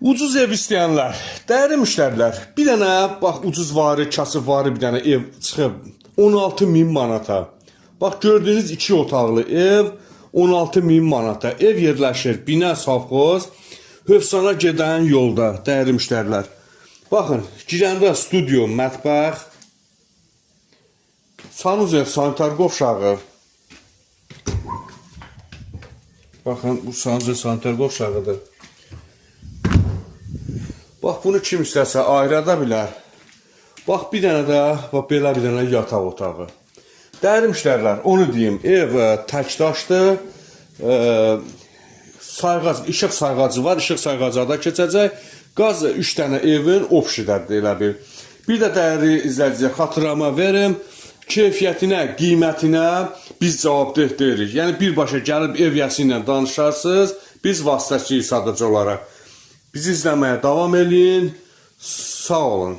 Ucuz ev istəyənlər, dəyərli müştərilər, bir dənə, bax, ucuz varı, kasıb varı bir dənə ev çıxıb 16.000 manata. Bax, gördüyünüz 2 otaqlı ev 16.000 manata. Ev yerləşir Binə Savxoz, Hövsana gedən yolda, dəyərli müştərilər. Baxın, girəndə studio, mətbəx, sanuzel, sanitar qovşağı. Baxın, bu sanuzel, sanitar qovşağıdır. Bax, bunu kim istəsə ayrada bilər. Bax, bir dənə də, bax, belə bir dənə yataq otağı. Dəyərli müştərilər, onu deyim, ev təkdaşdır. İşıq sayğacı var, işıq sayğacı da keçəcək. Qaz 3 dənə evin opşidədir, elə bir. Bir də dəyərli izləyiciyə xatırlama verim. Keyfiyyətinə, qiymətinə biz cavabdeh deyirik. Yəni, birbaşa gəlib ev yəsi ilə danışarsınız, biz vasitəçiyik sadəcə olaraq. Bizi izləməyə davam edin. Sağ olun.